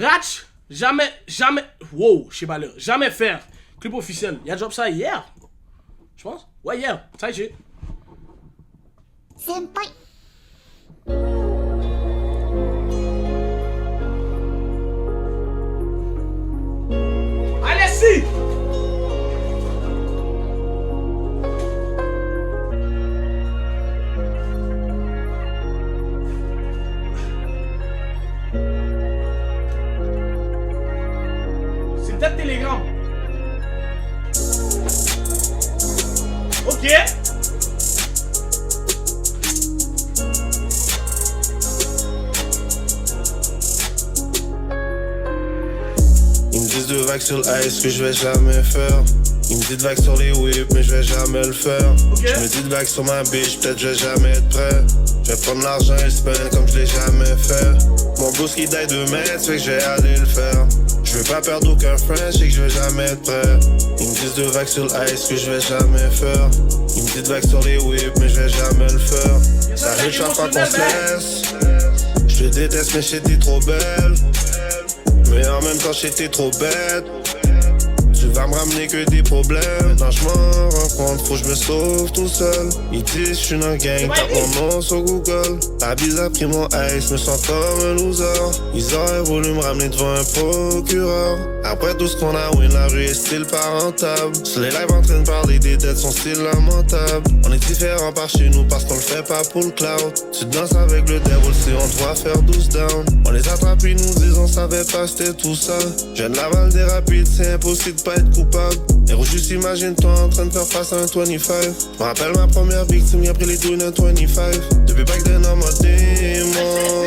Ratch, jamais, wow, je sais pas l'heure, jamais faire clip officiel. Il a drop ça hier, je pense. Ouais, hier, ça y est. Senpai. Allez-y! C'est peut-être Telegram. Ok. Ils me disent de vagues sur l'ice que je vais jamais faire. Ils me disent de vagues sur les whips mais je vais jamais le faire. Okay. Je me dis de vagues sur ma bitch, peut-être je vais jamais être prêt. Je vais prendre l'argent et spend comme je l'ai jamais fait. Mon boost qui d'aille 2 mètres, fait que je vais aller le faire. Je veux pas perdre aucun friend, je sais que je vais jamais être prêt. Ils me disent de vagues sur l'ice que je vais jamais faire. Ils me disent de vagues sur les whips mais je vais jamais le faire. Ça arrive chaque fois qu'on se laisse. Je te déteste mais j'étais trop belle. Mais en même temps j'étais trop bête. Tu vas me ramener que des problèmes. Maintenant je m'en rends compte, faut que je me sauve tout seul. Ils disent je suis dans le gang, tape mon nom sur Google. La bise a pris mon ice, me sens comme un loser. Ils auraient voulu me ramener devant un procureur. Après tout ce qu'on a win, la rue est style pas rentable. Sur les lives en train de parler, des dettes sont style lamentables. On est différents par chez nous parce qu'on le fait pas pour le cloud. Tu danses avec le devil si on te voit faire 12 down. On les attrape et nous disent on savait pas c'était tout ça. Jeune Laval des rapides, c'est impossible de pas être coupable. Et juste imagine-toi en train de faire face à un 25. Je me rappelle ma première victime, y'a pris les douilles d'un 25. Depuis back then en mode démon.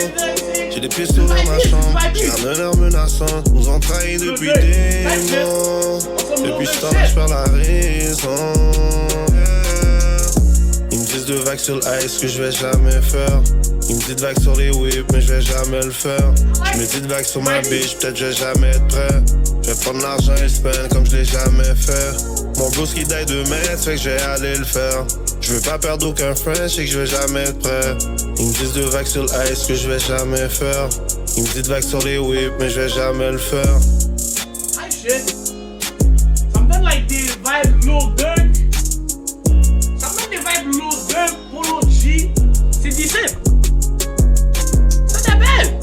J'ai des pistoles dans ma chambre, j'ai un honneur menaçant. Nous ont trahis depuis des mois. Depuis ce temps je perds la raison. Ils me disent de vagues sur l'ice que je vais jamais faire. Ils me disent de vagues sur les whips mais je vais jamais le faire. Je me dis de vagues sur ma bitch, peut-être je vais jamais être prêt. Je vais prendre l'argent et spend comme je l'ai jamais fait. Mon boost qui d'aille 2 mètres, fait que je vais aller le faire. Je veux pas perdre aucun friend, je sais que je vais jamais être prêt. Ils me disent de vagues sur l'ice que je vais jamais faire. Ils me disent de vagues sur les whips mais je vais jamais le faire. Ah shit. Ça me donne like des vibes Lil Durk. Ça me donne des vibes Lil Durk, Polo G. C'est decent. Ça c'est belle.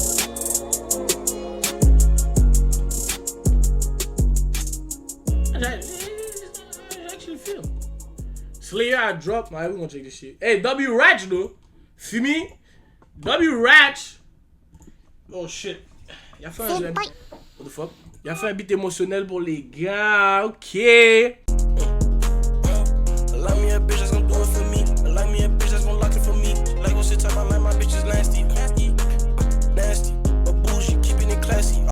I actually feel. Slayer I dropped. Alright, we gonna check this shit. Hey, W Ratch though. Feel me? W Ratch. Oh shit. Il a fait un. What the fuck? Il a fait un beat émotionnel pour les gars. Ok.